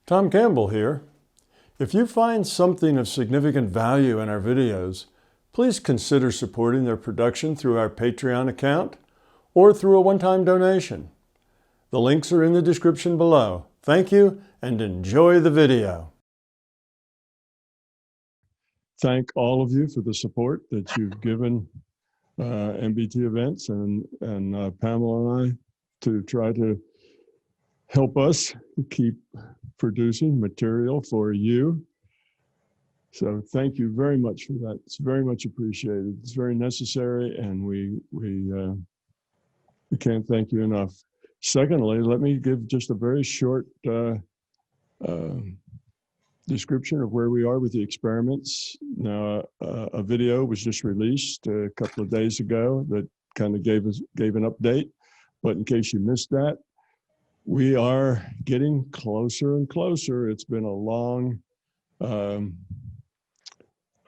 Tom Campbell here. If you find something of significant value in our videos, please consider supporting their production through our Patreon account or through a one-time donation. The links are in the description below. Thank you and enjoy the video. Thank all of you for the support that you've given MBT events and Pamela and I to try to help us keep producing material for you. So thank you very much for that. It's very much appreciated. It's very necessary, and we can't thank you enough. Secondly, let me give just a very short description of where we are with the experiments. Now, a video was just released a couple of days ago that kind of gave an update, but in case you missed that, we are getting closer and closer. It's been a long, I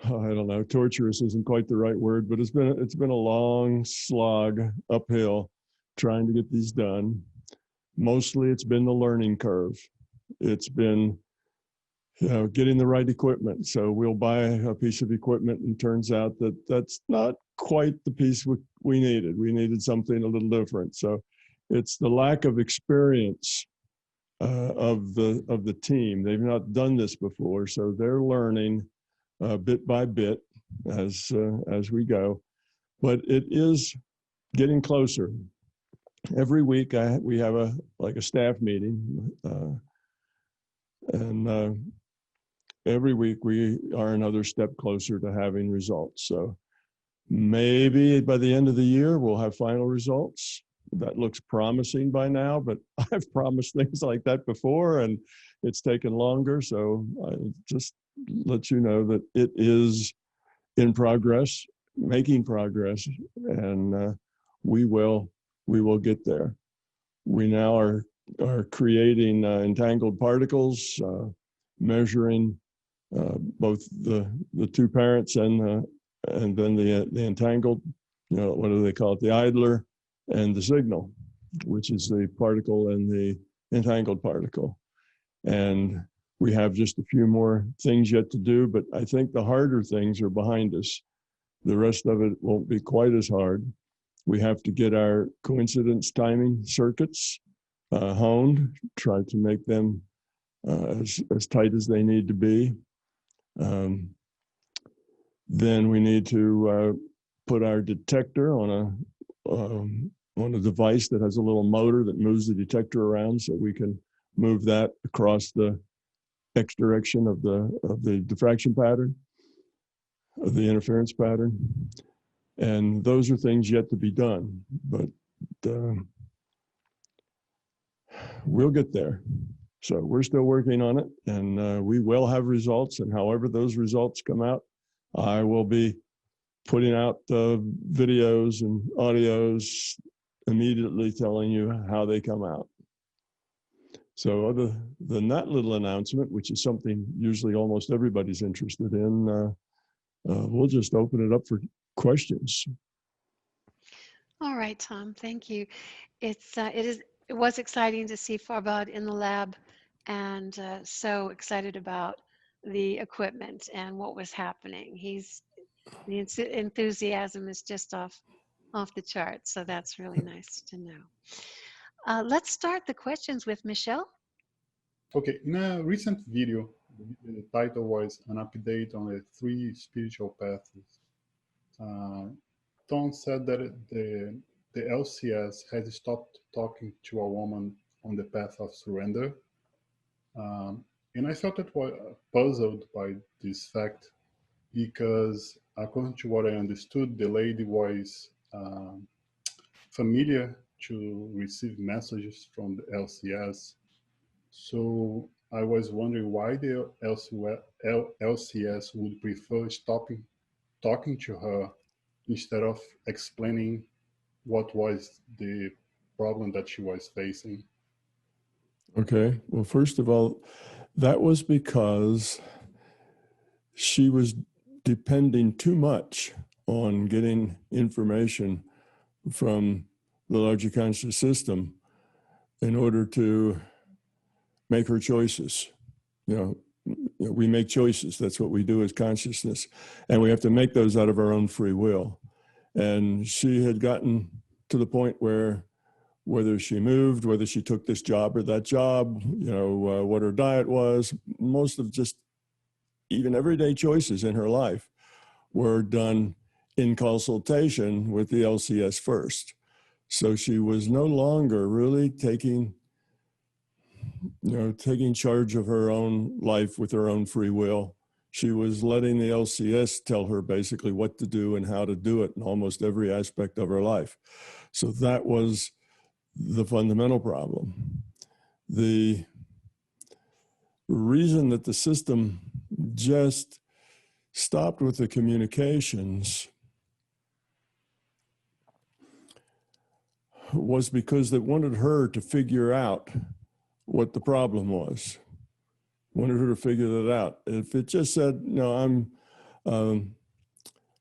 don't know, torturous isn't quite the right word, but it's been a long slog uphill trying to get these done. Mostly it's been the learning curve. It's been, getting the right equipment. So we'll buy a piece of equipment and turns out that that's not quite the piece we needed. We needed something a little different. So it's the lack of experience of the team. They've not done this before, so they're learning bit by bit as we go. But it is getting closer. Every week we have a staff meeting, and every week we are another step closer to having results. So maybe by the end of the year we'll have final results. That looks promising by now, but I've promised things like that before and it's taken longer. So I just let you know that it is in progress, making progress, and we will get there. We now are creating entangled particles, measuring both the two parents and then the entangled, what do they call it? The idler and the signal, which is the particle and the entangled particle. And we have just a few more things yet to do, but I think the harder things are behind us. The rest of it won't be quite as hard. We have to get our coincidence timing circuits honed, try to make them as tight as they need to be. Then we need to put our detector on a device that has a little motor that moves the detector around, so we can move that across the X direction of the diffraction pattern, of the interference pattern. And those are things yet to be done, but we'll get there. So we're still working on it, and we will have results, and however those results come out, I will be putting out videos and audios immediately telling you how they come out. So other than that little announcement, which is something usually almost everybody's interested in, we'll just open it up for questions. All right, Tom, thank you. It was exciting to see Farbad in the lab, and so excited about the equipment and what was happening. The enthusiasm is just off the charts, so that's really nice to know. Let's start the questions with Michelle. Okay, in a recent video, the title was an update on the 3 spiritual paths. Tom said that the LCS has stopped talking to a woman on the path of surrender. And I felt puzzled by this fact because, according to what I understood, the lady was familiar to receive messages from the LCS. So I was wondering why the LCS would prefer stopping talking to her instead of explaining what was the problem that she was facing. Okay, well, first of all, that was because she was depending too much on getting information from the larger conscious system in order to make her choices. you know, we make choices. That's what we do as consciousness. And we have to make those out of our own free will. And she had gotten to the point where whether she moved, whether she took this job or that job, you know, what her diet was, most of just even everyday choices in her life were done in consultation with the LCS first. So she was no longer really taking charge of her own life with her own free will. She was letting the LCS tell her basically what to do and how to do it in almost every aspect of her life. So that was the fundamental problem. The reason that the system just stopped with the communications was because they wanted her to figure out what the problem was. Wanted her to figure that out. If it just said, the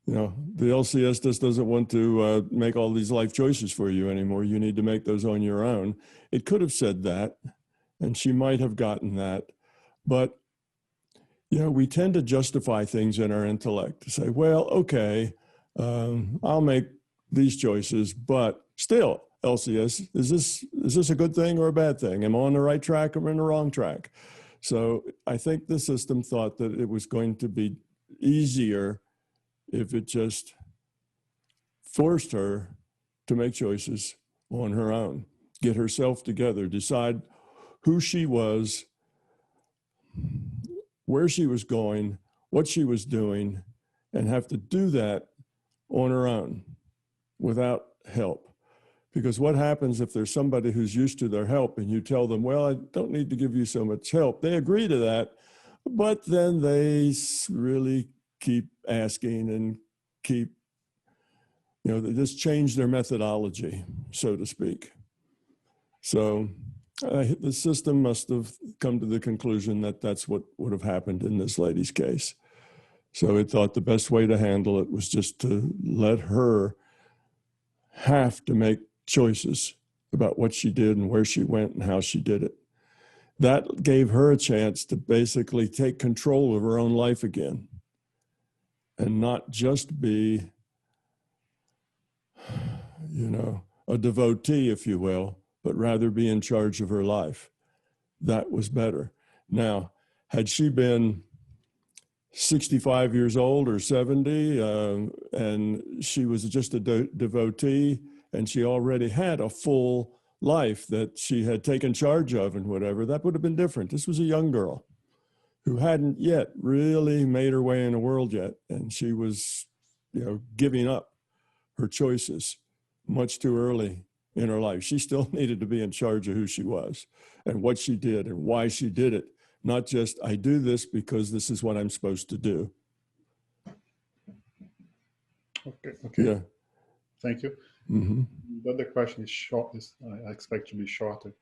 LCS just doesn't want to make all these life choices for you anymore. You need to make those on your own. It could have said that, and she might have gotten that. But, we tend to justify things in our intellect to say, well, okay, I'll make these choices, but still, LCS, is this a good thing or a bad thing? Am I on the right track or in the wrong track? So I think the system thought that it was going to be easier if it just forced her to make choices on her own, get herself together, decide who she was, where she was going, what she was doing, and have to do that on her own without help. Because what happens if there's somebody who's used to their help and you tell them, well, I don't need to give you so much help. They agree to that, but then they really keep asking and keep, they just change their methodology, so to speak. So the system must have come to the conclusion that that's what would have happened in this lady's case. So it thought the best way to handle it was just to let her have to make choices about what she did and where she went and how she did it. That gave her a chance to basically take control of her own life again and not just be, a devotee, if you will, but rather be in charge of her life. That was better. Now, had she been 65 years old or 70, and she was just a devotee, and she already had a full life that she had taken charge of and whatever, that would have been different. This was a young girl who hadn't yet really made her way in the world yet, and she was, giving up her choices much too early in her life. She still needed to be in charge of who she was and what she did and why she did it, not just, I do this because this is what I'm supposed to do. Okay. Yeah. Thank you. Mm-hmm. The other question is short. I expect to be shorter.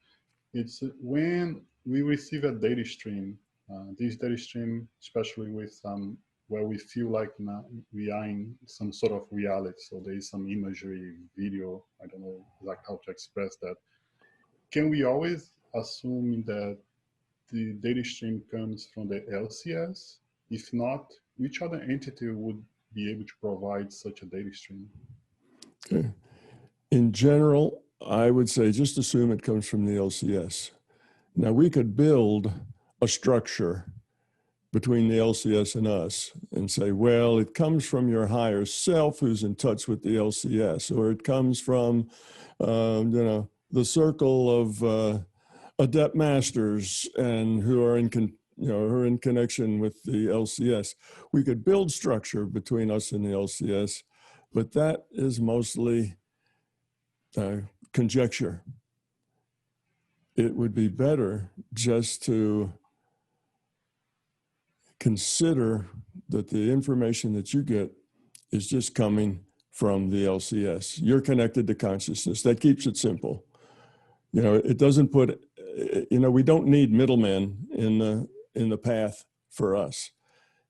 It's when we receive a data stream, this data stream, especially with where we feel like now we are in some sort of reality. So there is some imagery, video. I don't know exactly how to express that. Can we always assume that the data stream comes from the LCS? If not, which other entity would be able to provide such a data stream? Okay. In general, I would say just assume it comes from the LCS. Now, we could build a structure between the LCS and us and say, well, it comes from your higher self who's in touch with the LCS, or it comes from, the circle of adept masters and who are in connection with the LCS. We could build structure between us and the LCS, but that is mostly conjecture. It would be better just to consider that the information that you get is just coming from the LCS. You're connected to consciousness. That keeps it simple. It doesn't put, we don't need middlemen in the path for us.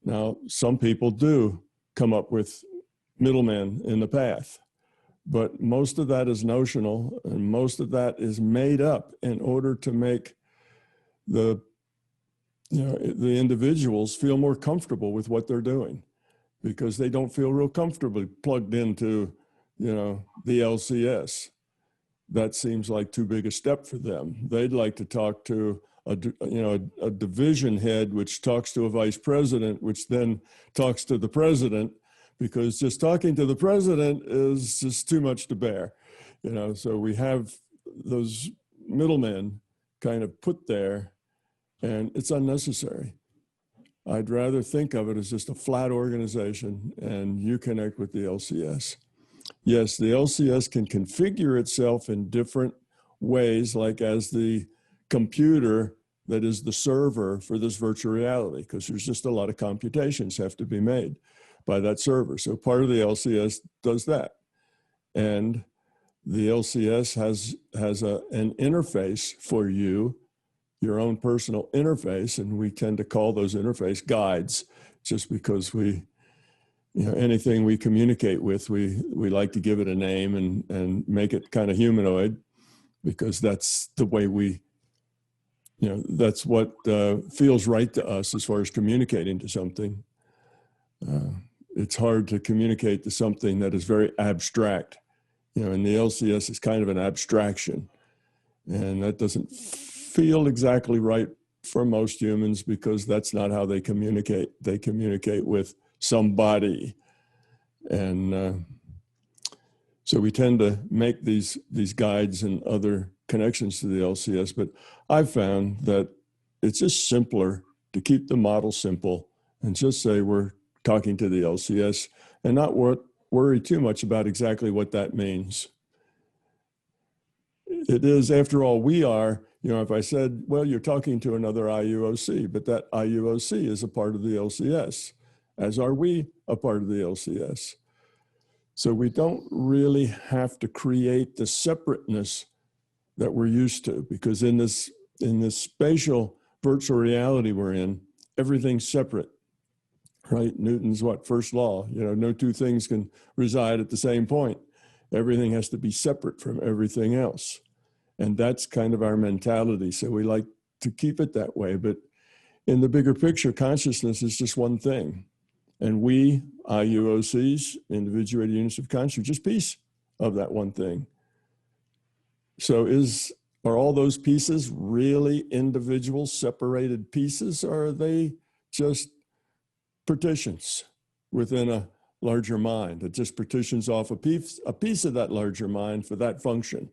Now, some people do come up with middlemen in the path, but most of that is notional and most of that is made up in order to make the the individuals feel more comfortable with what they're doing because they don't feel real comfortably plugged into, the LCS. That seems like too big a step for them. They'd like to talk to a division head, which talks to a vice president, which then talks to the president, because just talking to the president is just too much to bear. So we have those middlemen kind of put there, and it's unnecessary. I'd rather think of it as just a flat organization, and you connect with the LCS. Yes, the LCS can configure itself in different ways, like as the computer that is the server for this virtual reality, because there's just a lot of computations have to be made by that server. So part of the LCS does that. And the LCS has an interface for you, your own personal interface, and we tend to call those interface guides just because anything we communicate with, we like to give it a name and make it kind of humanoid, because that's the way that's what feels right to us as far as communicating to something. It's hard to communicate to something that is very abstract, and the LCS is kind of an abstraction, and that doesn't feel exactly right for most humans because that's not how they communicate. They communicate with somebody. And so we tend to make these guides and other connections to the LCS, but I've found that it's just simpler to keep the model simple and just say we're talking to the LCS and not worry too much about exactly what that means. It is, after all, we are, if I said, well, you're talking to another IUOC, but that IUOC is a part of the LCS, as are we a part of the LCS. So we don't really have to create the separateness that we're used to, because in this spatial virtual reality we're in, everything's separate, right? Newton's first law, no two things can reside at the same point. Everything has to be separate from everything else. And that's kind of our mentality. So we like to keep it that way. But in the bigger picture, consciousness is just one thing. And we, IUOCs, individuated units of consciousness, are just a piece of that one thing. So are all those pieces really individual, separated pieces, or are they just partitions within a larger mind? It just partitions off a piece of that larger mind for that function,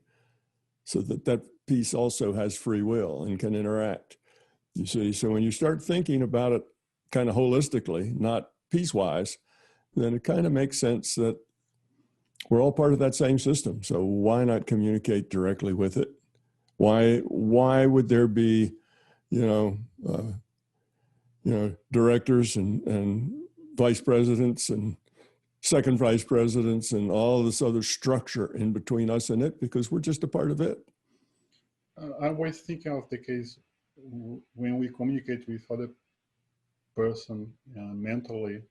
so that piece also has free will and can interact. You see, so when you start thinking about it kind of holistically, not piecewise, then it kind of makes sense that we're all part of that same system. So why not communicate directly with it? Why would there be, directors and vice presidents and second vice presidents and all this other structure in between us and it? Because we're just a part of it. I was thinking of the case when we communicate with other person mentally,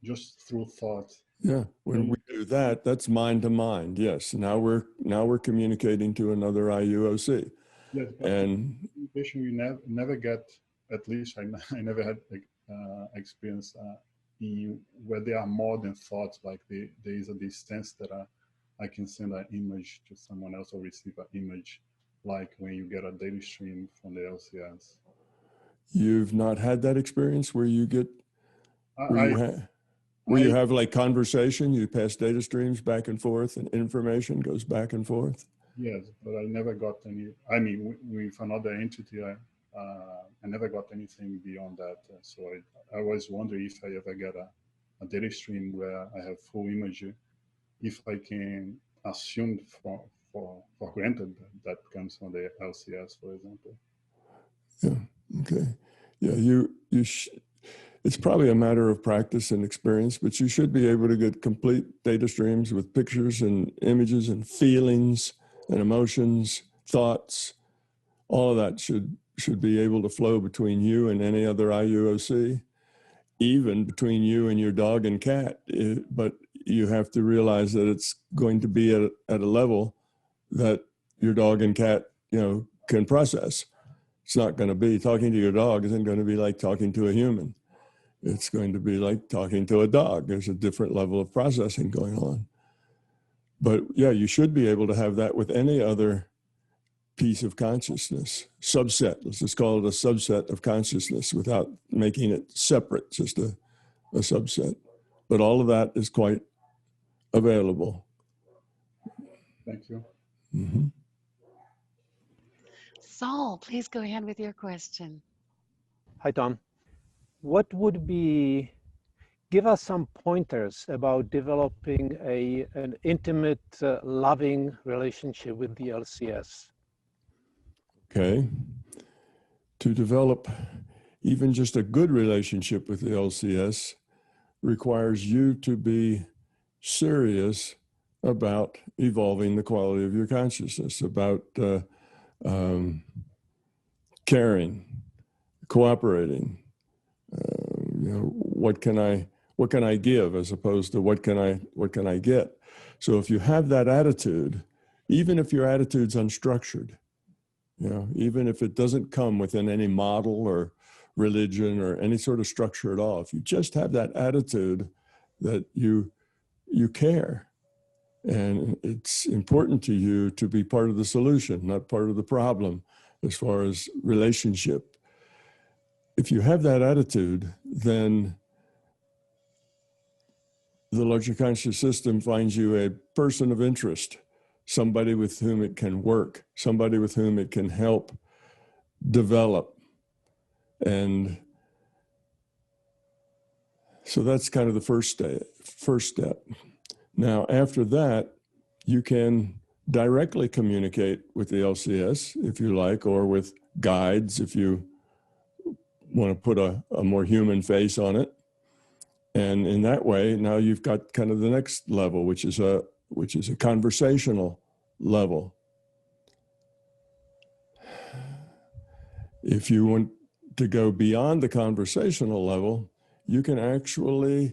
just through thought. Yeah, when we do that, that's mind to mind. Yes, now we're communicating to another IUOC. Yes, and communication you never get. At least I never had experience where there are more than thoughts. Like there is a distance that I can send an image to someone else or receive an image, like when you get a data stream from the LCS. You've not had that experience where you get where you have like conversation, you pass data streams back and forth and information goes back and forth? Yes, but I never got any, I mean, with another entity, I never got anything beyond that. So I always wonder if I ever get a data stream where I have full image, if I can assume for granted that comes from the LCS, for example. Yeah, okay. Yeah, it's probably a matter of practice and experience, but you should be able to get complete data streams with pictures and images and feelings and emotions, thoughts. All of that should be able to flow between you and any other IUOC, even between you and your dog and cat. But you have to realize that it's going to be at a level that your dog and cat, can process. It's not going to be talking to your dog isn't going to be like talking to a human. It's going to be like talking to a dog. There's a different level of processing going on. But yeah, you should be able to have that with any other piece of consciousness, subset. Let's just call it a subset of consciousness without making it separate, just a subset. But all of that is quite available. Thank you. Mm-hmm. Saul, please go ahead with your question. Hi, Tom. What would be, give us some pointers about developing an intimate, loving relationship with the LCS? Okay. To develop even just a good relationship with the LCS requires you to be serious about evolving the quality of your consciousness, about caring, cooperating. What can I give as opposed to what can I get? So if you have that attitude, even if your attitude's unstructured, even if it doesn't come within any model or religion or any sort of structure at all, if you just have that attitude that you care, and it's important to you to be part of the solution, not part of the problem as far as relationship. If you have that attitude, then the larger conscious system finds you a person of interest, somebody with whom it can work, somebody with whom it can help develop. And so that's kind of the first step. Now, after that, you can directly communicate with the LCS, if you like, or with guides, if you want to put a more human face on it. And in that way, now you've got kind of the next level, which is a conversational level. If you want to go beyond the conversational level, you can actually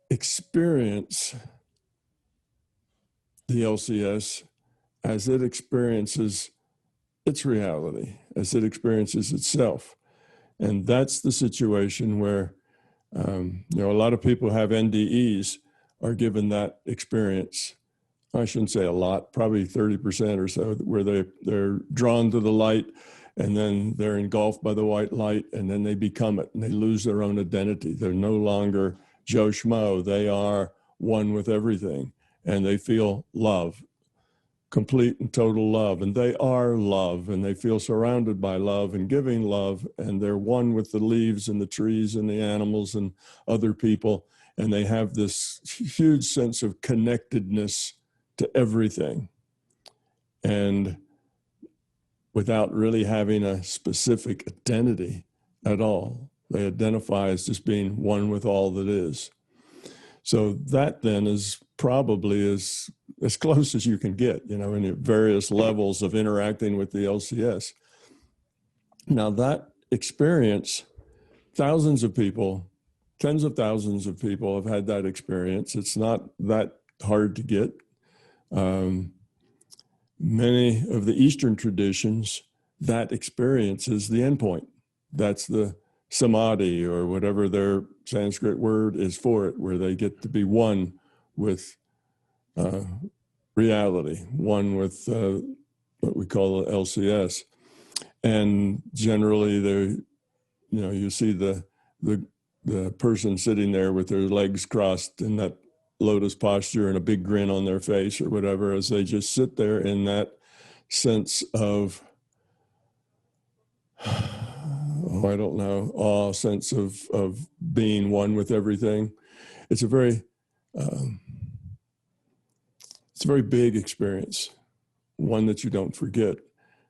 experience the LCS as it experiences its reality, as it experiences itself. And that's the situation where a lot of people who have NDEs are given that experience. I shouldn't say a lot, probably 30% or so, where they're drawn to the light, and then they're engulfed by the white light, and then they become it, and they lose their own identity. They're no longer Joe Schmo. They are one with everything, and they feel love, complete and total love, and they are love, and they feel surrounded by love and giving love, and they're one with the leaves and the trees and the animals and other people, and they have this huge sense of connectedness to everything, and without really having a specific identity at all. They identify as just being one with all that is. So that then is probably as close as you can get, in various levels of interacting with the LCS. Now that experience, thousands of people, tens of thousands of people have had that experience. It's not that hard to get. Many of the Eastern traditions, that experience is the endpoint. That's the samadhi, or whatever their Sanskrit word is for it, where they get to be one with reality, one with what we call the LCS. And generally, you see the person sitting there with their legs crossed in that lotus posture and a big grin on their face or whatever, as they just sit there in that sense of, I don't know, awe, sense of being one with everything. It's a very big experience, one that you don't forget.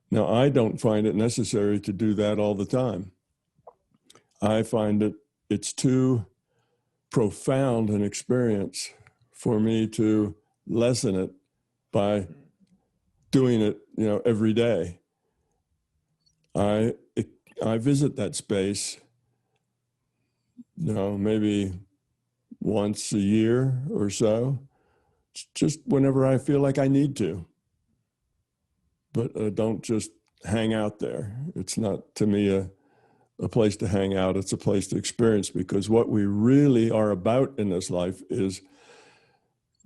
Now, I don't find it necessary to do that all the time. I find it's too profound an experience for me to lessen it by doing it, every day. I visit that space, maybe once a year or so, just whenever I feel like I need to. But don't just hang out there. It's not, to me, a place to hang out. It's a place to experience, because what we really are about in this life is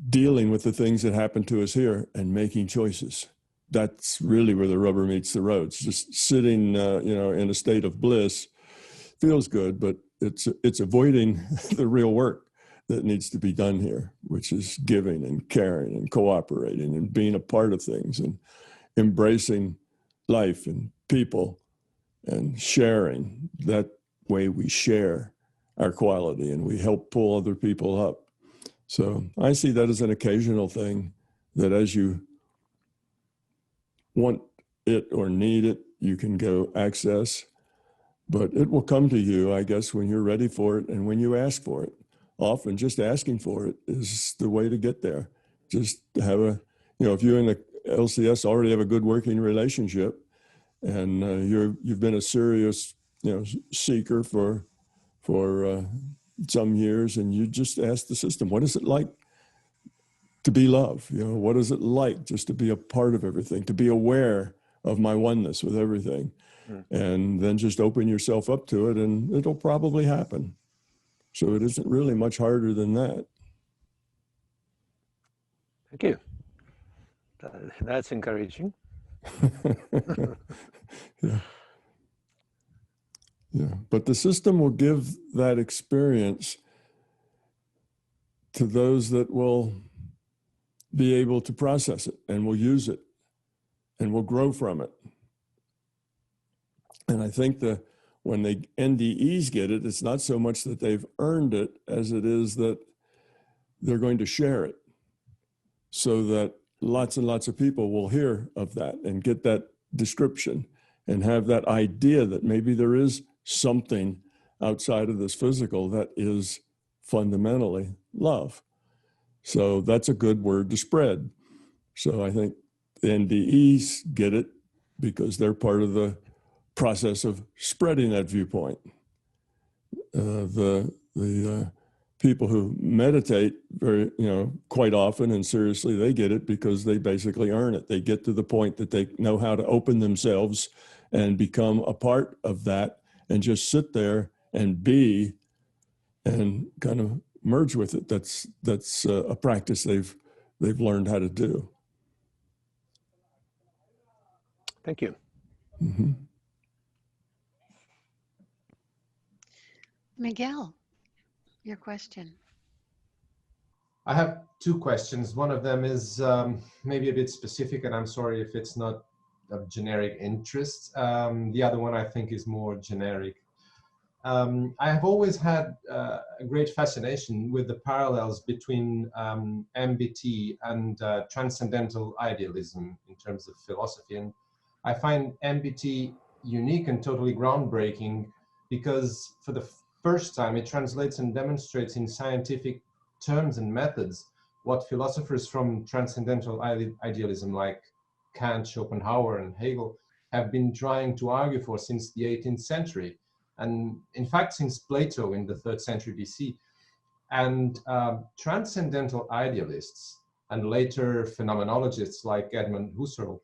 dealing with the things that happen to us here and making choices. That's really where the rubber meets the road. It's just sitting, in a state of bliss feels good, but it's avoiding the real work that needs to be done here, which is giving and caring and cooperating and being a part of things and embracing life and people and sharing. That way we share our quality and we help pull other people up. So I see that as an occasional thing that as you want it or need it, you can go access, but it will come to you, I guess, when you're ready for it and when you ask for it. Often just asking for it is the way to get there. Just to have if you and the LCS already have a good working relationship and you've been a serious, seeker for some years, and you just ask the system, what is it like to be love? What is it like just to be a part of everything, to be aware of my oneness with everything? And then just open yourself up to it, and it'll probably happen. So it isn't really much harder than that. Thank you. That's encouraging. Yeah. Yeah, but the system will give that experience to those that will be able to process it and will use it and will grow from it. And I think when the NDEs get it, it's not so much that they've earned it as it is that they're going to share it so that lots and lots of people will hear of that and get that description and have that idea that maybe there is something outside of this physical that is fundamentally love. So that's a good word to spread. So I think the NDEs get it because they're part of the process of spreading that viewpoint. The people who meditate very, quite often and seriously, they get it because they basically earn it. They get to the point that they know how to open themselves and become a part of that and just sit there and be and kind of merge with it. That's a practice they've learned how to do. Thank you. Mm-hmm. Miguel, your question. I have two questions. One of them is maybe a bit specific, and I'm sorry if it's not of generic interest. The other one I think is more generic. I have always had a great fascination with the parallels between MBT and transcendental idealism in terms of philosophy. And I find MBT unique and totally groundbreaking because for the first time it translates and demonstrates in scientific terms and methods what philosophers from transcendental idealism like Kant, Schopenhauer, and Hegel have been trying to argue for since the 18th century. And in fact, since Plato in the 3rd century BC. And transcendental idealists and later phenomenologists like Edmund Husserl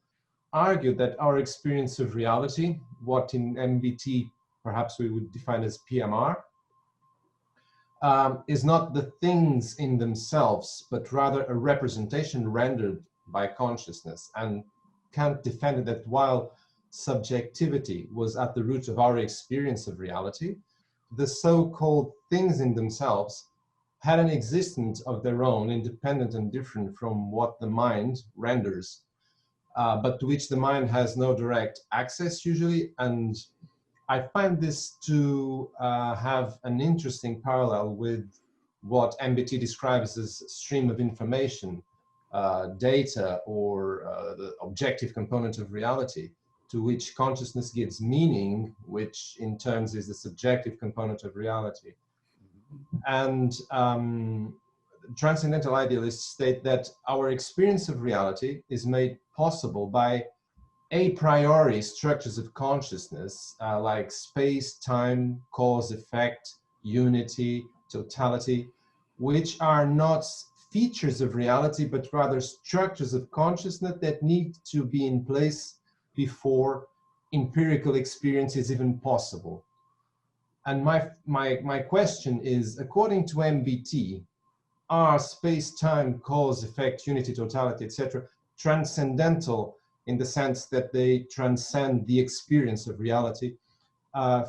argued that our experience of reality, what in MBT perhaps we would define as PMR, is not the things in themselves, but rather a representation rendered by consciousness. And Kant defended that while subjectivity was at the root of our experience of reality, the so-called things in themselves had an existence of their own, independent and different from what the mind renders, but to which the mind has no direct access usually. And I find this to have an interesting parallel with what MBT describes as stream of information, data, or the objective component of reality, to which consciousness gives meaning, which in turns is the subjective component of reality. And transcendental idealists state that our experience of reality is made possible by a priori structures of consciousness, like space, time, cause, effect, unity, totality, which are not features of reality, but rather structures of consciousness that need to be in place before empirical experience is even possible. And my question is, according to MBT, are space-time, cause, effect, unity, totality, etc., transcendental in the sense that they transcend the experience of reality,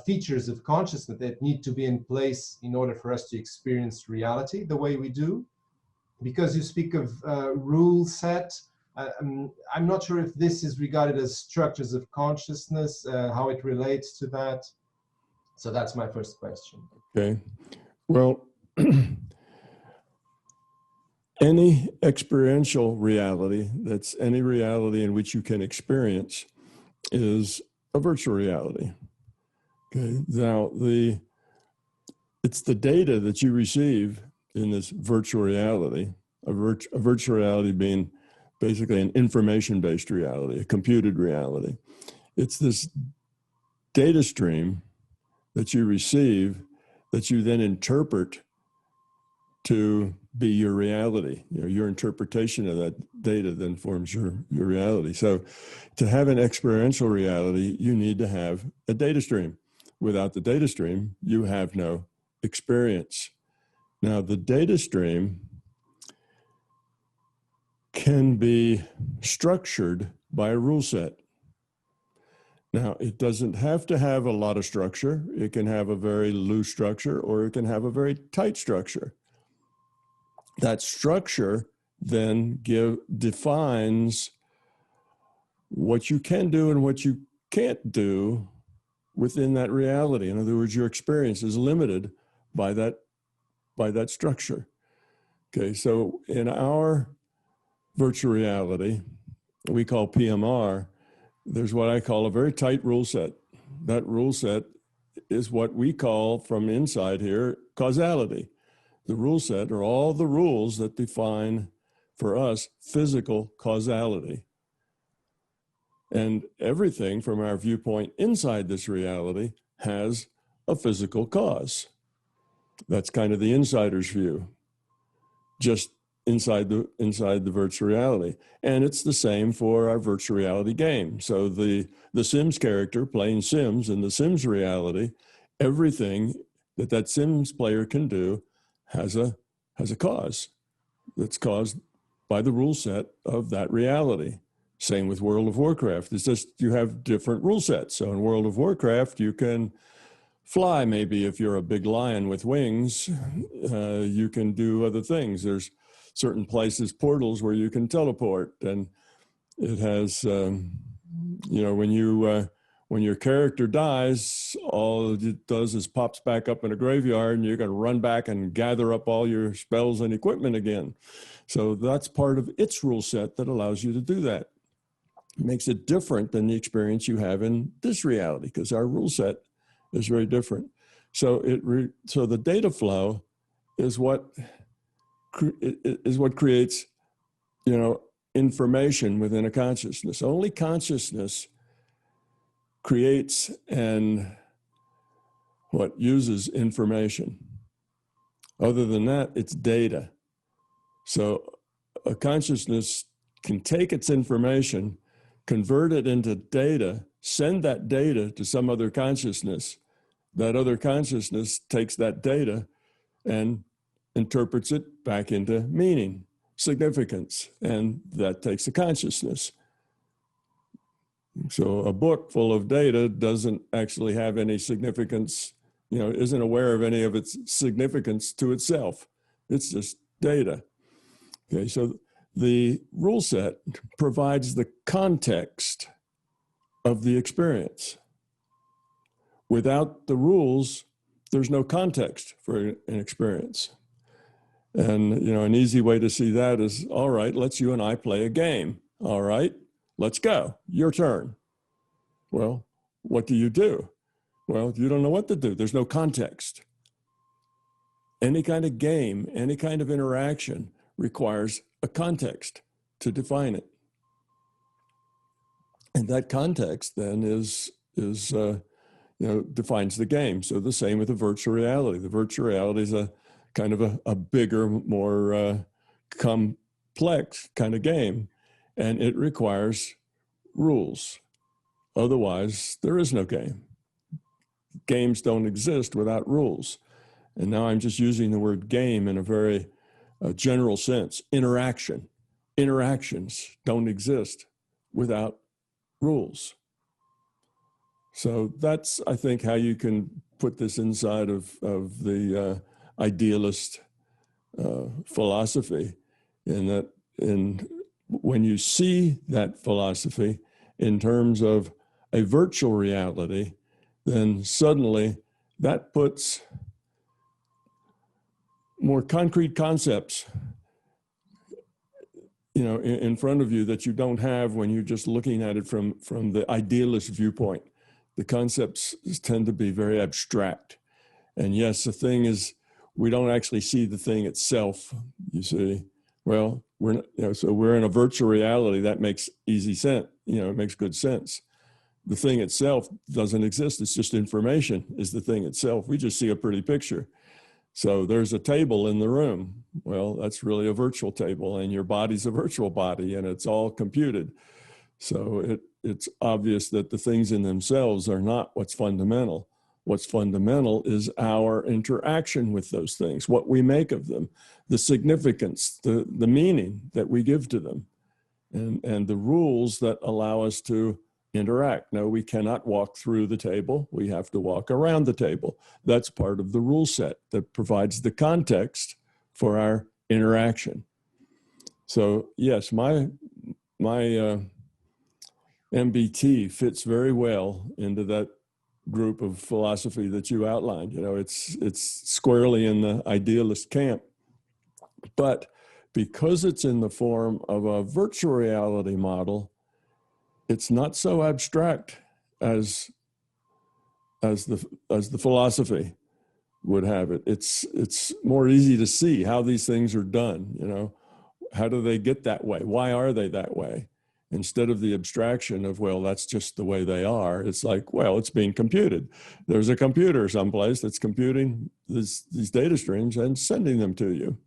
features of consciousness that need to be in place in order for us to experience reality the way we do? Because you speak of rule set, I'm not sure if this is regarded as structures of consciousness, how it relates to that. So that's my first question. Okay. Well, any experiential reality, that's any reality in which you can experience, is a virtual reality. Okay. Now, it's the data that you receive in this virtual reality, a virtual reality being basically an information-based reality, a computed reality. It's this data stream that you receive that you then interpret to be your reality. You know, your interpretation of that data then forms your reality. So to have an experiential reality, you need to have a data stream. Without the data stream, you have no experience. Now, the data stream can be structured by a rule set. Now, it doesn't have to have a lot of structure. It can have a very loose structure, or it can have a very tight structure. That structure then defines what you can do and what you can't do within that reality. In other words, your experience is limited by that structure. Okay, so in our virtual reality, we call PMR, there's what I call a very tight rule set. That rule set is what we call from inside here causality. The rule set are all the rules that define for us physical causality. And everything from our viewpoint inside this reality has a physical cause. That's kind of the insider's view, just inside the virtual reality. And it's the same for our virtual reality game. So the Sims character playing Sims in the Sims reality, everything that Sims player can do has a cause that's caused by the rule set of that reality. Same with World of Warcraft. It's just you have different rule sets. So in World of Warcraft, you can fly maybe if you're a big lion with wings. You can do other things. There's certain places, portals, where you can teleport. And it has, when your character dies, all it does is pops back up in a graveyard, and you're going to run back and gather up all your spells and equipment again. So that's part of its rule set that allows you to do that. It makes it different than the experience you have in this reality, because our rule set is very different. So so the data flow is what creates, information within a consciousness. Only consciousness creates and uses information. Other than that, it's data. So a consciousness can take its information, convert it into data, send that data to some other consciousness. That other consciousness takes that data and interprets it back into meaning, significance, and that takes a consciousness. So a book full of data doesn't actually have any significance, isn't aware of any of its significance to itself. It's just data. Okay, so the rule set provides the context of the experience. Without the rules, there's no context for an experience. And, an easy way to see that is, all right, let's you and I play a game. All right, let's go. Your turn. Well, what do you do? Well, you don't know what to do. There's no context. Any kind of game, any kind of interaction requires a context to define it. And that context then defines the game. So the same with the virtual reality. The virtual reality is a kind of a bigger, more complex kind of game, and it requires rules. Otherwise, there is no game. Games don't exist without rules. And now I'm just using the word game in a very general sense. Interaction. Interactions don't exist without rules. So that's, I think, how you can put this inside of the idealist philosophy, in that when you see that philosophy in terms of a virtual reality, then suddenly that puts more concrete concepts, you know, in front of you that you don't have when you're just looking at it from the idealist viewpoint. The concepts tend to be very abstract. And yes, the thing is, we don't actually see the thing itself, you see. Well, so we're in a virtual reality. That makes easy sense. You know, it makes good sense. The thing itself doesn't exist. It's just information is the thing itself. We just see a pretty picture. So there's a table in the room. Well, that's really a virtual table, and your body's a virtual body, and it's all computed. So it's obvious that the things in themselves are not what's fundamental. What's fundamental is our interaction with those things, what we make of them, the significance, the meaning that we give to them, and the rules that allow us to interact. No, we cannot walk through the table. We have to walk around the table. That's part of the rule set that provides the context for our interaction. So yes, my MBT fits very well into that group of philosophy that you outlined. You know, it's squarely in the idealist camp, but because it's in the form of a virtual reality model, it's not so abstract as the philosophy would have it. It's more easy to see how these things are done. You know, how do they get that way? Why are they that way? Instead of the abstraction of, well, that's just the way they are. It's like, well, it's being computed. There's a computer someplace that's computing these data streams and sending them to you.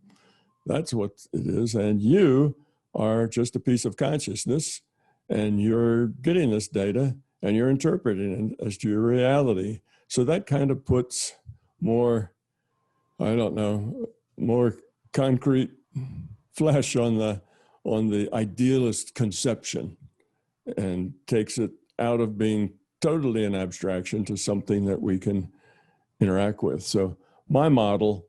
That's what it is. And you are just a piece of consciousness, and you're getting this data and you're interpreting it as to your reality. So that kind of puts more, I don't know, more concrete flesh on the idealist conception, and takes it out of being totally an abstraction to something that we can interact with. So my model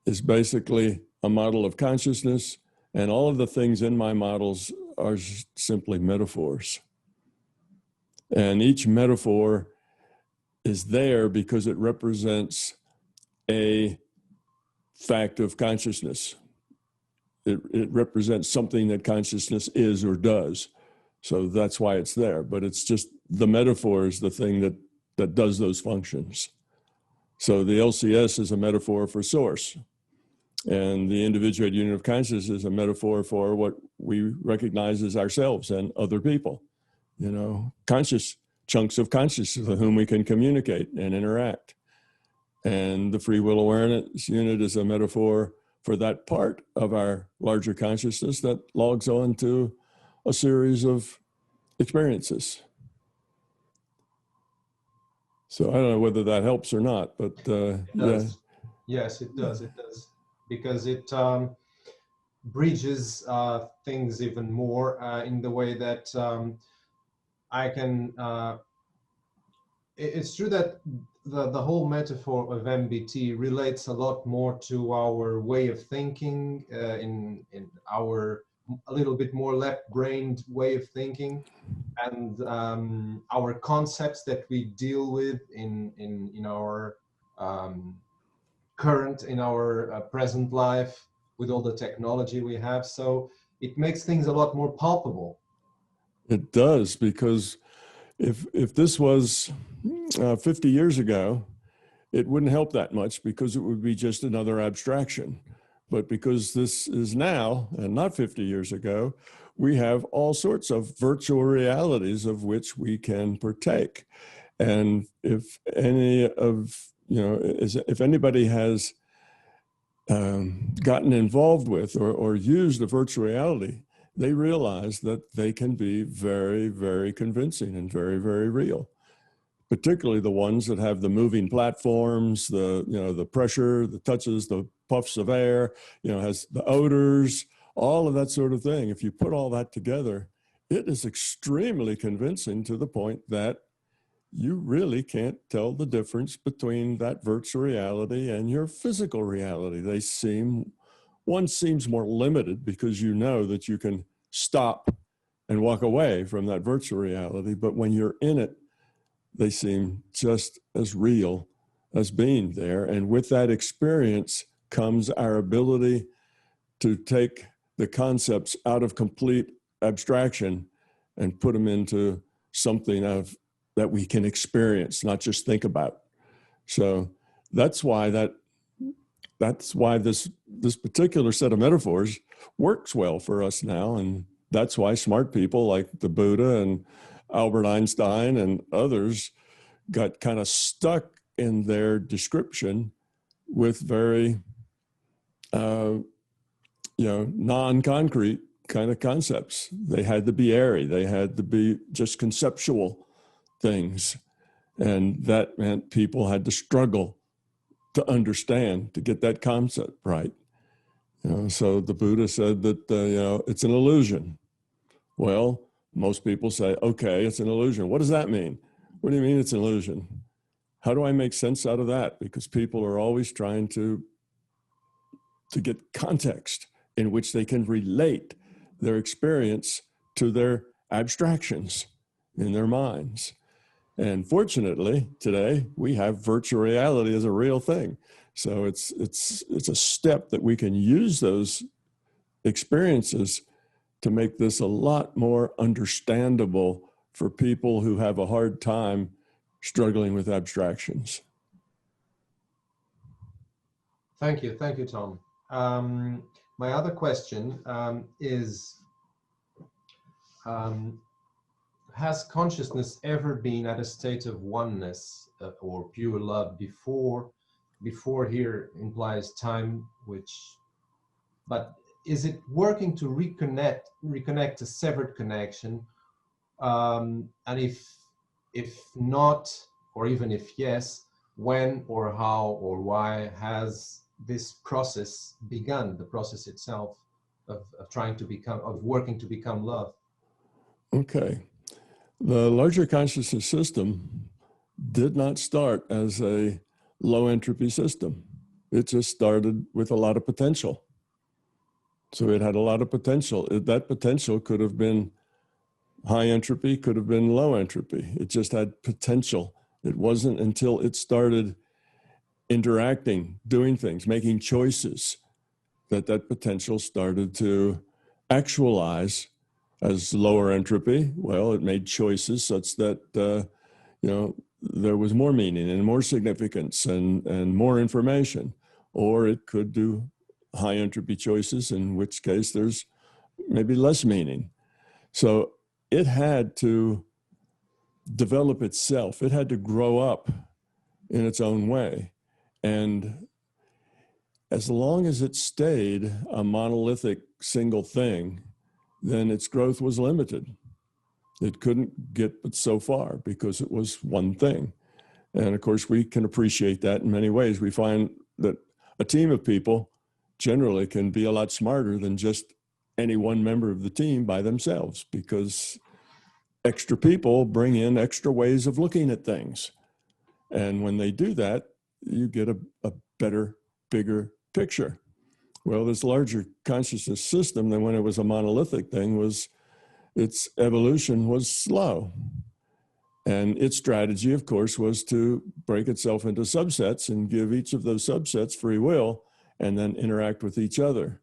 is basically a model of consciousness, and all of the things in my models are simply metaphors. And each metaphor is there because it represents a fact of consciousness. It represents something that consciousness is or does. So that's why it's there. But it's just the metaphor is the thing that does those functions. So the LCS is a metaphor for source. And the individuated unit of consciousness is a metaphor for what we recognize as ourselves and other people. You know, conscious chunks of consciousness with whom we can communicate and interact. And the free will awareness unit is a metaphor for that part of our larger consciousness that logs on to a series of experiences. So I don't know whether that helps or not, but yeah. Yes, it does. It does, because it bridges things even more in the way that I can. It's true that the whole metaphor of MBT relates a lot more to our way of thinking, in our a little bit more left-brained way of thinking, and our concepts that we deal with in our present life with all the technology we have. So it makes things a lot more palpable. It does, because if this was 50 years ago, it wouldn't help that much because it would be just another abstraction. But because this is now and not 50 years ago, we have all sorts of virtual realities of which we can partake. And if anybody has gotten involved with or used a virtual reality, they realize that they can be very, very convincing and very, very real. Particularly the ones that have the moving platforms, the pressure, the touches, the puffs of air, has the odors, all of that sort of thing. If you put all that together, it is extremely convincing to the point that you really can't tell the difference between that virtual reality and your physical reality. One seems more limited because you know that you can stop and walk away from that virtual reality, but when you're in it, they seem just as real as being there. And with that experience comes our ability to take the concepts out of complete abstraction and put them into something that we can experience, not just think about. So that's why this particular set of metaphors works well for us now. And that's why smart people like the Buddha and Albert Einstein and others got kind of stuck in their description with very, non-concrete kind of concepts. They had to be airy. They had to be just conceptual things. And that meant people had to struggle to understand, to get that concept right. So the Buddha said that, it's an illusion. Well, most people say, okay, it's an illusion. What does that mean? What do you mean it's an illusion? How do I make sense out of that? Because people are always trying to get context in which they can relate their experience to their abstractions in their minds. And fortunately, today, we have virtual reality as a real thing. So it's a step that we can use those experiences to make this a lot more understandable for people who have a hard time struggling with abstractions. Thank you, Tom. My other question is, has consciousness ever been at a state of oneness or pure love before? Before here implies time, but is it working to reconnect a severed connection? And if not, or even if yes, when or how or why has this process begun, the process itself of working to become love? Okay. The larger consciousness system did not start as a low entropy system. It just started with a lot of potential. So it had a lot of potential. That potential could have been high entropy, could have been low entropy. It just had potential. It wasn't until it started interacting, doing things, making choices, that potential started to actualize as lower entropy. Well, it made choices such that, there was more meaning and more significance and more information. Or it could do high entropy choices, in which case there's maybe less meaning. So it had to develop itself. It had to grow up in its own way. And as long as it stayed a monolithic single thing, then its growth was limited. It couldn't get but so far because it was one thing. And of course, we can appreciate that in many ways. We find that a team of people generally can be a lot smarter than just any one member of the team by themselves, because extra people bring in extra ways of looking at things. And when they do that, you get a better, bigger picture. Well, this larger consciousness system, then when it was a monolithic thing, its evolution was slow. And its strategy, of course, was to break itself into subsets and give each of those subsets free will and then interact with each other.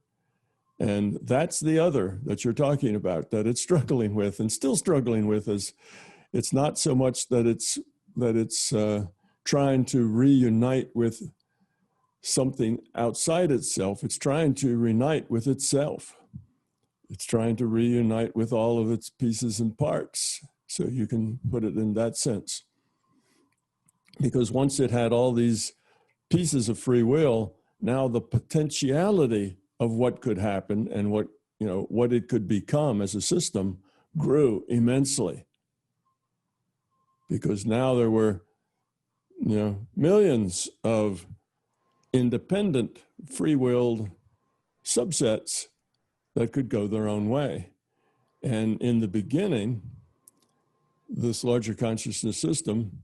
And that's the other that you're talking about, that it's struggling with and still struggling with. Is it's not so much that it's trying to reunite with something outside itself. It's trying to reunite with itself. It's trying to reunite with all of its pieces and parts. So you can put it in that sense. Because once it had all these pieces of free will, now the potentiality of what could happen and what what it could become as a system grew immensely. Because now there were, millions of independent, free-willed subsets that could go their own way. And in the beginning, this larger consciousness system,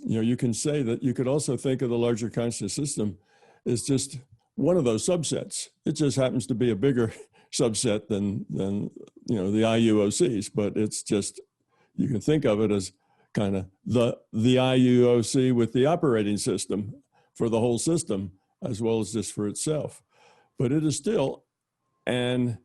you can say that you could also think of the larger consciousness system as just one of those subsets. It just happens to be a bigger subset than the IUOCs, but it's just, you can think of it as kind of the IUOC with the operating system for the whole system, as well as just for itself. But it is still an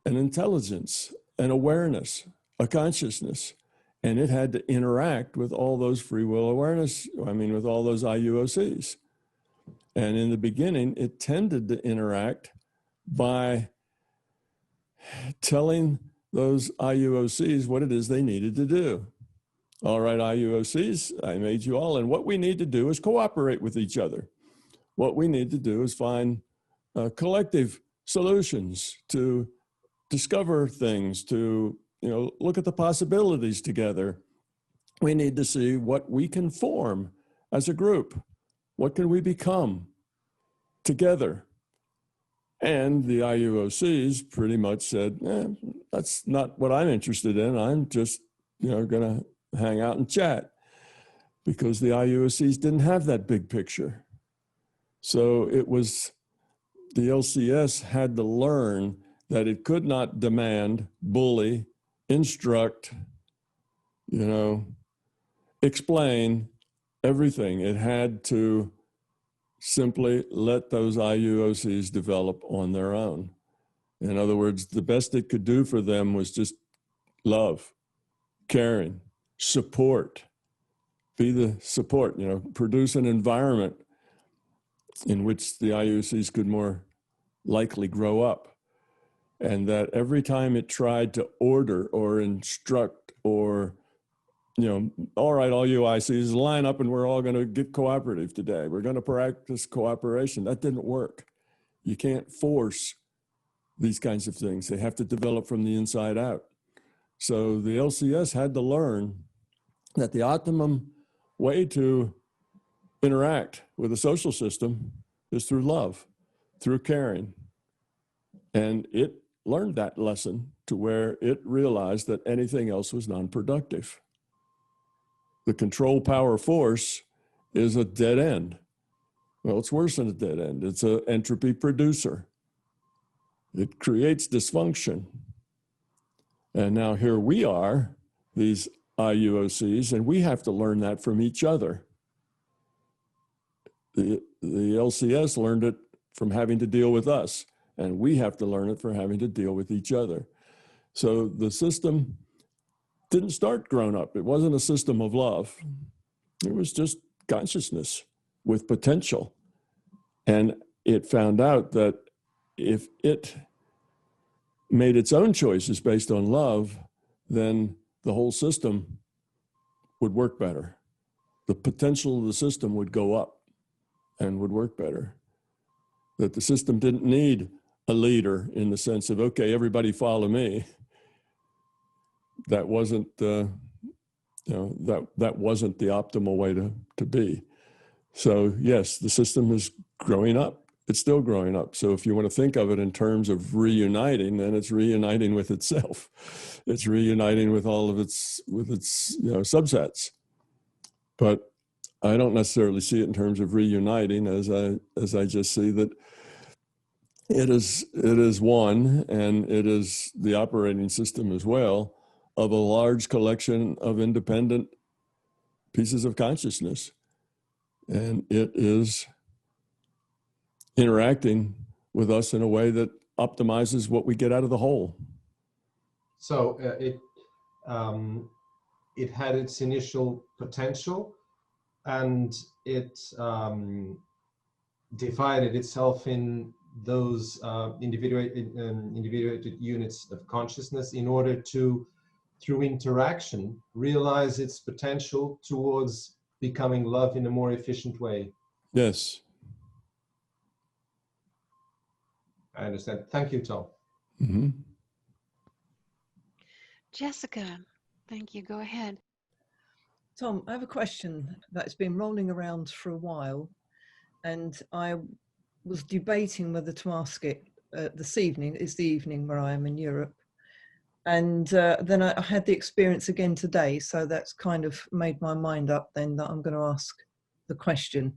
intelligence, an awareness, a consciousness, and it had to interact with all those free will awareness, with all those IUOCs. And in the beginning, it tended to interact by telling those IUOCs what it is they needed to do. All right, IUOCs, I made you all, and what we need to do is cooperate with each other. What we need to do is find collective solutions to discover things, to look at the possibilities together. We need to see what we can form as a group. What can we become together? And the IUOCs pretty much said, that's not what I'm interested in. I'm just, going to hang out and chat, because the IUOCs didn't have that big picture. So it was, the LCS had to learn that it could not demand, bully, instruct, explain everything. It had to simply let those IUOCs develop on their own. In other words, the best it could do for them was just love, caring, support, be the support, produce an environment in which the IUOCs could more likely grow up. And that every time it tried to order or instruct or, all right, all you ICs line up and we're all going to get cooperative today. We're going to practice cooperation. That didn't work. You can't force these kinds of things. They have to develop from the inside out. So the LCS had to learn that the optimum way to interact with a social system is through love, through caring. And it learned that lesson to where it realized that anything else was non-productive. The control power force is a dead end. Well, it's worse than a dead end. It's an entropy producer. It creates dysfunction. And now here we are, these IUOCs, and we have to learn that from each other. The LCS learned it from having to deal with us, and we have to learn it from having to deal with each other. So the system didn't start grown up. It wasn't a system of love. It was just consciousness with potential. And it found out that if it made its own choices based on love, then the whole system would work better. The potential of the system would go up and would work better. That the system didn't need a leader in the sense of, okay, everybody follow me. That wasn't, that wasn't the optimal way to be. So yes, the system is growing up. It's still growing up. So if you want to think of it in terms of reuniting, then it's reuniting with itself. It's reuniting with all of its subsets. But I don't necessarily see it in terms of reuniting, as I just see that it is one, and it is the operating system as well of a large collection of independent pieces of consciousness. And it is interacting with us in a way that optimizes what we get out of the whole. So it had its initial potential, and it divided itself in those individuated units of consciousness in order to, through interaction, realize its potential towards becoming love in a more efficient way. Yes. I understand. Thank you, Tom. Mm-hmm. Jessica, thank you. Go ahead. Tom, I have a question that's been rolling around for a while, and I was debating whether to ask it this evening. It's the evening where I am in Europe. And then I had the experience again today, so that's kind of made my mind up then that I'm going to ask the question.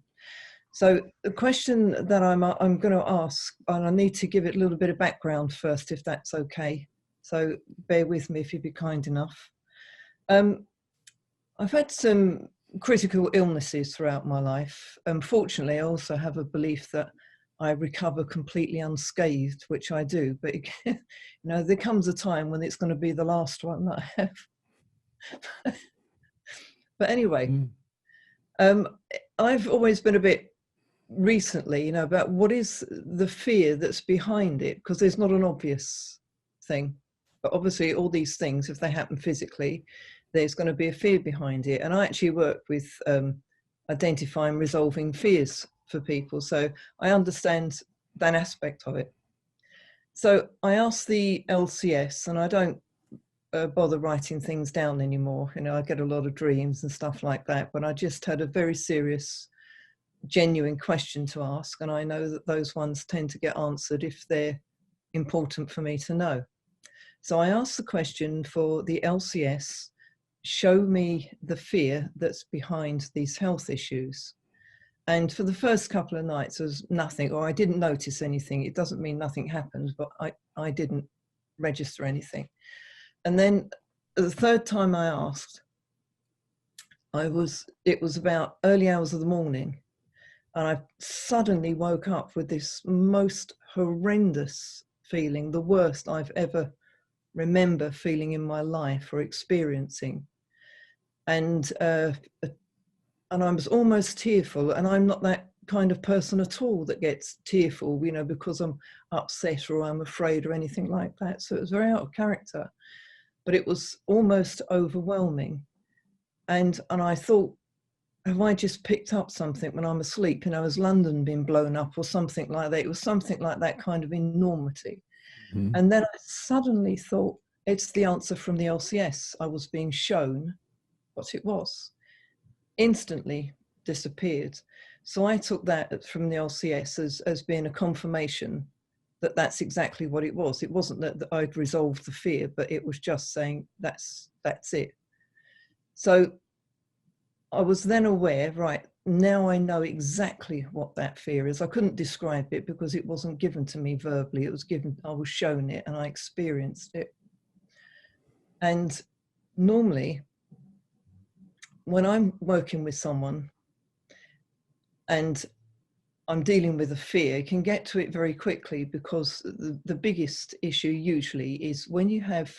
So the question that I'm going to ask, and I need to give it a little bit of background first, if that's okay. So bear with me if you'd be kind enough. I've had some critical illnesses throughout my life. Unfortunately, I also have a belief that I recover completely unscathed, which I do. But you know, there comes a time when it's going to be the last one that I have. But anyway, I've always been a bit recently, you know, about what is the fear that's behind it, because there's not an obvious thing. But obviously, all these things, if they happen physically, there's going to be a fear behind it. And I actually work with identifying, resolving fears for people. So I understand that aspect of it. So I asked the LCS, and I don't bother writing things down anymore. You know, I get a lot of dreams and stuff like that, but I just had a very serious, genuine question to ask. And I know that those ones tend to get answered if they're important for me to know. So I asked the question for the LCS, show me the fear that's behind these health issues. And for the first couple of nights, there was nothing, or I didn't notice anything. It doesn't mean nothing happened, but I didn't register anything. And then the third time I asked, it was about early hours of the morning, and I suddenly woke up with this most horrendous feeling, the worst I've ever remember feeling in my life or experiencing. And I was almost tearful, and I'm not that kind of person at all that gets tearful, you know, because I'm upset or I'm afraid or anything like that. So it was very out of character, but it was almost overwhelming. And I thought, have I just picked up something when I'm asleep? You know, has London been blown up or something like that? It was something like that kind of enormity. Mm-hmm. And then I suddenly thought, it's the answer from the LCS. I was being shown what it was. Instantly disappeared. So I took that from the LCS as being a confirmation that that's exactly what it was. It wasn't that I'd resolved the fear, but it was just saying that's it. So I was then aware, right, now I know exactly what that fear is. I couldn't describe it because it wasn't given to me verbally. It was given, I was shown it and I experienced it. And normally, when I'm working with someone and I'm dealing with a fear, you can get to it very quickly, because the biggest issue usually is when you have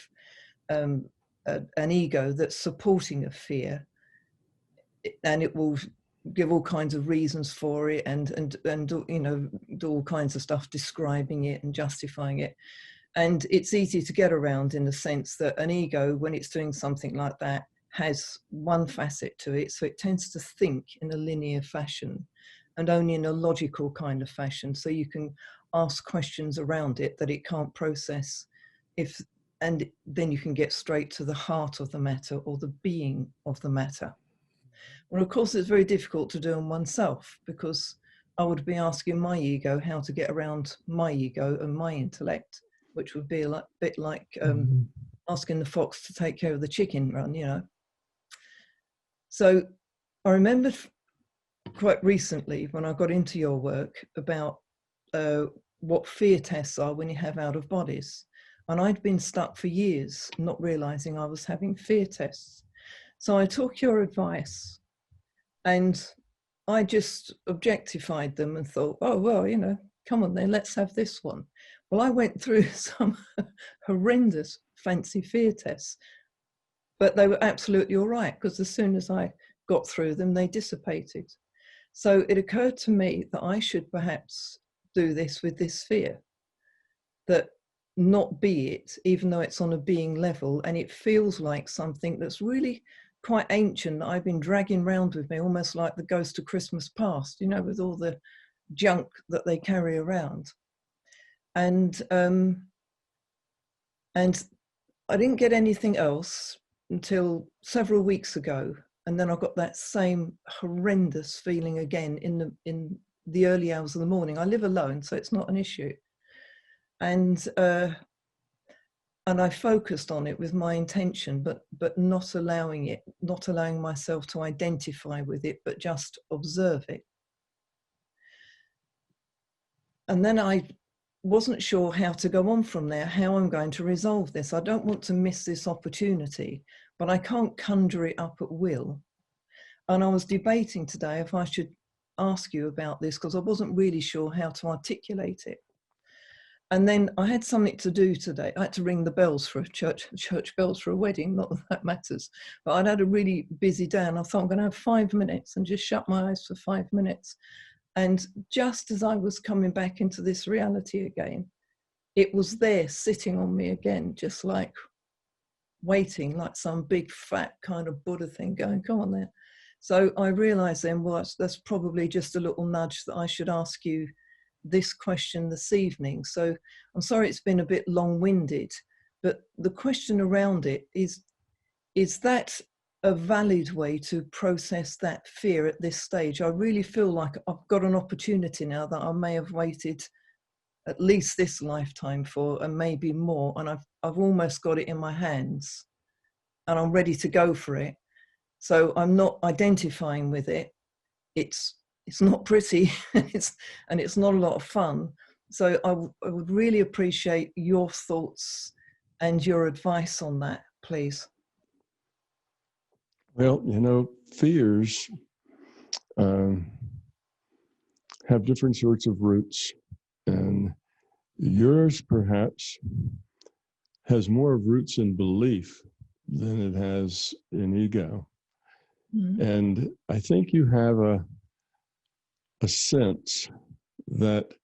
an ego that's supporting a fear, and it will give all kinds of reasons for it and you know, do all kinds of stuff describing it and justifying it. And it's easy to get around in the sense that an ego, when it's doing something like that, has one facet to it. So it tends to think in a linear fashion and only in a logical kind of fashion. So you can ask questions around it that it can't process, and then you can get straight to the heart of the matter or the being of the matter. Well, of course, it's very difficult to do on oneself, because I would be asking my ego how to get around my ego and my intellect, which would be a bit like asking the fox to take care of the chicken run, you know. So I remembered quite recently when I got into your work about what fear tests are when you have out of bodies. And I'd been stuck for years not realizing I was having fear tests. So I took your advice and I just objectified them and thought, oh, well, you know, come on then, let's have this one. Well, I went through some horrendous fancy fear tests, but they were absolutely all right, because as soon as I got through them, they dissipated. So it occurred to me that I should perhaps do this with this fear, that not be it, even though it's on a being level, and it feels like something that's really quite ancient that I've been dragging around with me, almost like the ghost of Christmas past, you know, with all the junk that they carry around. And And I didn't get anything else until several weeks ago. And then I got that same horrendous feeling again in the early hours of the morning. I live alone, so it's not an issue. And I focused on it with my intention, but not allowing myself to identify with it, but just observe it. And then I wasn't sure how to go on from there, how I'm going to resolve this. I don't want to miss this opportunity, but I can't conjure it up at will. And I was debating today if I should ask you about this, because I wasn't really sure how to articulate it. And then I had something to do today. I had to ring the bells for a church bells for a wedding, not that that matters. But I'd had a really busy day, and I thought I'm going to have 5 minutes and just shut my eyes for 5 minutes. And just as I was coming back into this reality again, it was there sitting on me again, just like waiting, like some big fat kind of Buddha thing going, come on there. So I realized then, well, that's probably just a little nudge that I should ask you this question this evening. So I'm sorry it's been a bit long-winded, but the question around it is that a valid way to process that fear at this stage? I really feel like I've got an opportunity now that I may have waited at least this lifetime for, and maybe more, and I've almost got it in my hands and I'm ready to go for it. So I'm not identifying with it. It's not pretty and it's not a lot of fun. So I would really appreciate your thoughts and your advice on that, please. Well, you know, fears have different sorts of roots, and yours perhaps has more of roots in belief than it has in ego. Mm-hmm. And I think you have a sense that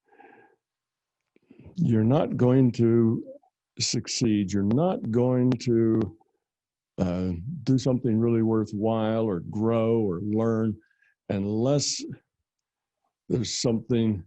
you're not going to succeed, you're not going to do something really worthwhile or grow or learn unless there's something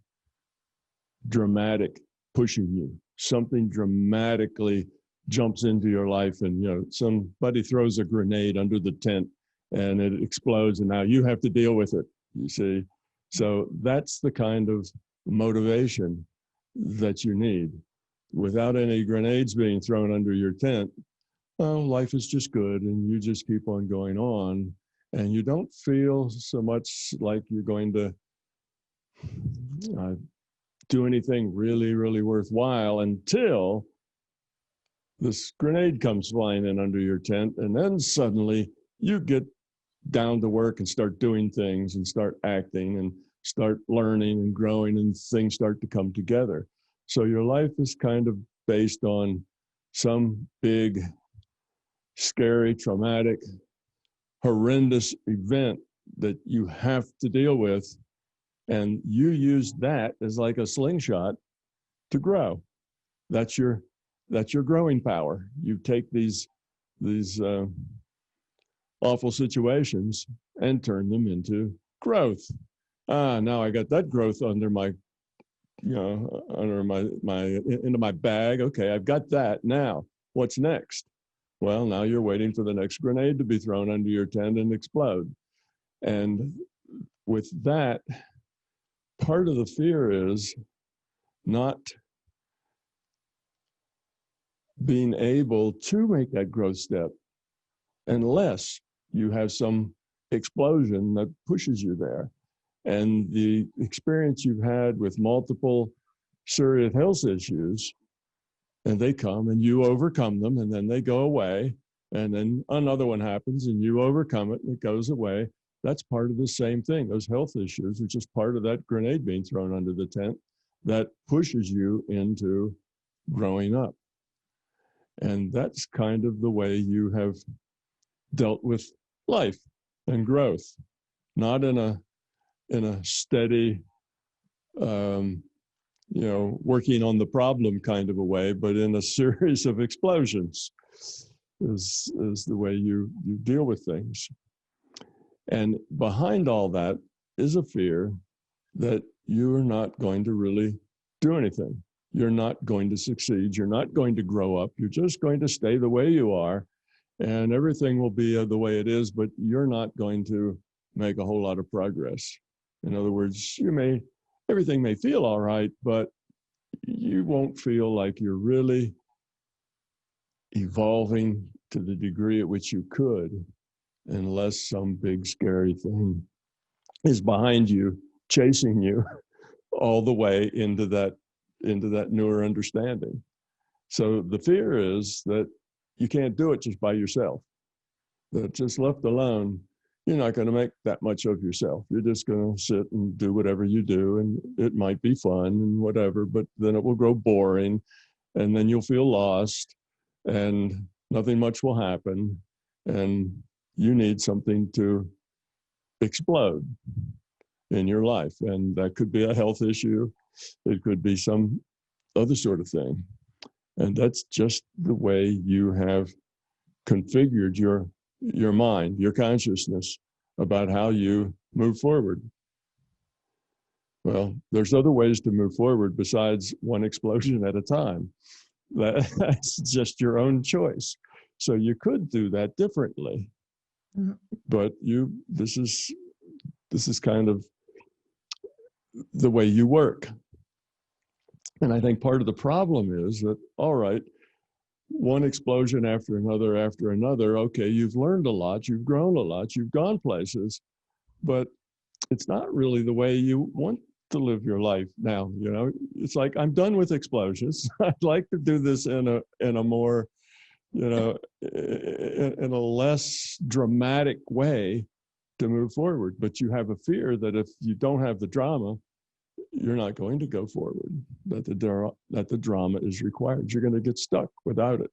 dramatic pushing you, something dramatically jumps into your life, and you know, somebody throws a grenade under the tent and it explodes, and now you have to deal with it, you see. So that's the kind of motivation that you need. Without any grenades being thrown under your tent, well, life is just good, and you just keep on going on, and you don't feel so much like you're going to do anything really, really worthwhile until this grenade comes flying in under your tent, and then suddenly you get down to work and start doing things and start acting and start learning and growing, and things start to come together. So your life is kind of based on some big, scary, traumatic, horrendous event that you have to deal with, and you use that as like a slingshot to grow. That's your growing power. You take these awful situations and turn them into growth. Now I got that growth under my, into my bag. Okay, I've got that. Now, what's next? Well, now you're waiting for the next grenade to be thrown under your tent and explode. And with that, part of the fear is not being able to make that growth step unless you have some explosion that pushes you there. And the experience you've had with multiple serious health issues, and they come and you overcome them, and then they go away, and then another one happens and you overcome it and it goes away. That's part of the same thing. Those health issues are just part of that grenade being thrown under the tent that pushes you into growing up. And that's kind of the way you have dealt with life and growth, not in a steady, working on the problem kind of a way, but in a series of explosions is the way you deal with things. And behind all that is a fear that you are not going to really do anything. you're not going to succeed. You're not going to grow up. You're just going to stay the way you are, and everything will be the way it is, but you're not going to make a whole lot of progress. In other words, everything may feel all right, but you won't feel like you're really evolving to the degree at which you could, unless some big scary thing is behind you, chasing you all the way into that newer understanding. So the fear is that you can't do it just by yourself. That just left alone, you're not going to make that much of yourself. You're just going to sit and do whatever you do, and it might be fun and whatever, but then it will grow boring, and then you'll feel lost, and nothing much will happen, and you need something to explode in your life. And that could be a health issue. It could be some other sort of thing. And that's just the way you have configured your mind, your consciousness about how you move forward. Well, there's other ways to move forward besides one explosion at a time. That's just your own choice. So you could do that differently. Mm-hmm. But this is kind of the way you work. And I think part of the problem is that, all right, one explosion after another, okay, you've learned a lot, you've grown a lot, you've gone places, but it's not really the way you want to live your life now. You know, it's like, I'm done with explosions. I'd like to do this in a more, you know, in a less dramatic way to move forward. But you have a fear that if you don't have the drama, you're not going to go forward, that the drama is required. You're going to get stuck without it.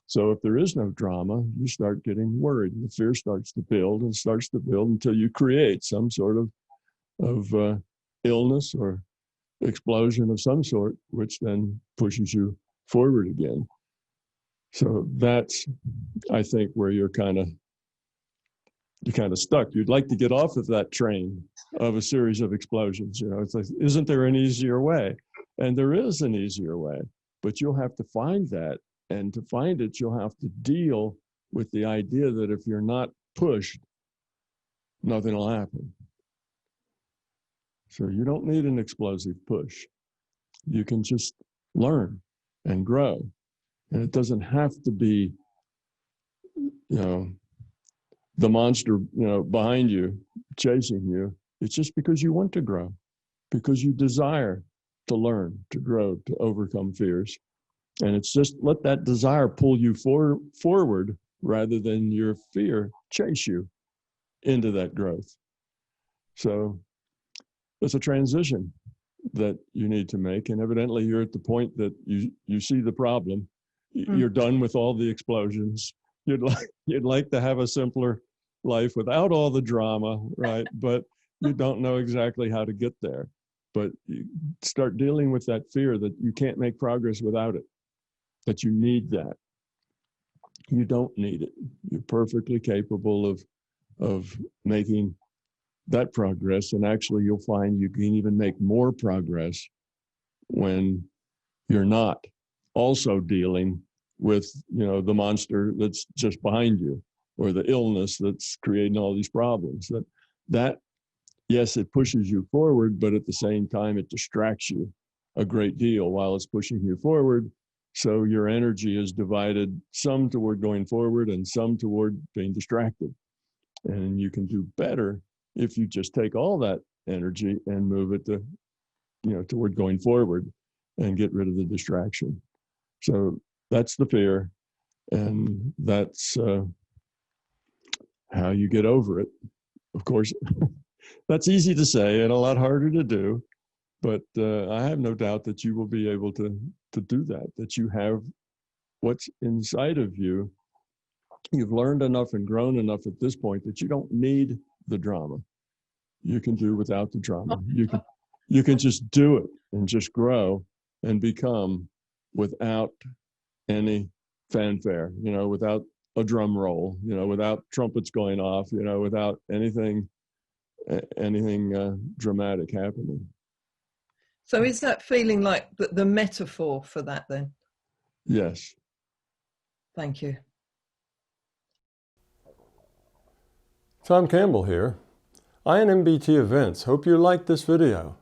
So if there is no drama, you start getting worried. The fear starts to build and starts to build until you create some sort of illness or explosion of some sort, which then pushes you forward again. So that's, I think, where you're kind of stuck. You'd like to get off of that train of a series of explosions. You know, it's like, isn't there an easier way? And there is an easier way, but you'll have to find that. And to find it, you'll have to deal with the idea that if you're not pushed, nothing will happen. So you don't need an explosive push. You can just learn and grow. And it doesn't have to be, you know, the monster, you know, behind you, chasing you. It's just because you want to grow, because you desire to learn, to grow, to overcome fears. And it's just let that desire pull you forward rather than your fear chase you into that growth. So it's a transition that you need to make. And evidently you're at the point that you see the problem. You're done with all the explosions. You'd like to have a simpler life without all the drama, right? But you don't know exactly how to get there. But you start dealing with that fear that you can't make progress without it, that you need that. You don't need it. You're perfectly capable of making that progress. And actually, you'll find you can even make more progress when you're not also dealing with, you know, the monster that's just behind you, or the illness that's creating all these problems. That yes, it pushes you forward, but at the same time, it distracts you a great deal while it's pushing you forward. So your energy is divided, some toward going forward and some toward being distracted. And you can do better if you just take all that energy and move it to, you know, toward going forward and get rid of the distraction. So that's the fear, and that's how you get over it. Of course, that's easy to say and a lot harder to do, but I have no doubt that you will be able to do that you have what's inside of you. You've learned enough and grown enough at this point that you don't need the drama. You can do without the drama. You can just do it and just grow and become without any fanfare, you know, without a drum roll, you know, without trumpets going off, you know, without anything dramatic happening. So is that feeling like the metaphor for that then? Yes. Thank you. Tom Campbell here. I and MBT Events hope you liked this video.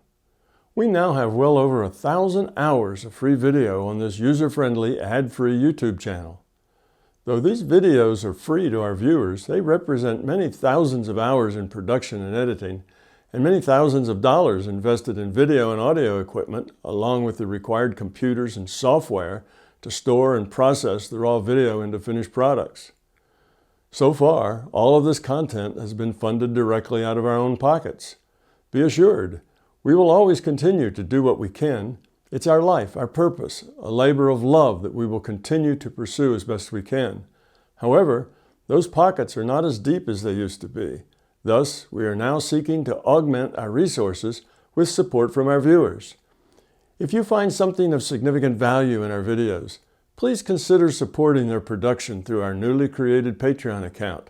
We now have well over 1,000 hours of free video on this user-friendly, ad-free YouTube channel. Though these videos are free to our viewers, they represent many thousands of hours in production and editing, and many thousands of dollars invested in video and audio equipment, along with the required computers and software to store and process the raw video into finished products. So far, all of this content has been funded directly out of our own pockets. Be assured, we will always continue to do what we can. It's our life, our purpose, a labor of love that we will continue to pursue as best we can. However, those pockets are not as deep as they used to be. Thus, we are now seeking to augment our resources with support from our viewers. If you find something of significant value in our videos, please consider supporting their production through our newly created Patreon account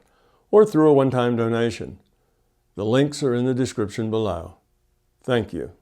or through a one-time donation. The links are in the description below. Thank you.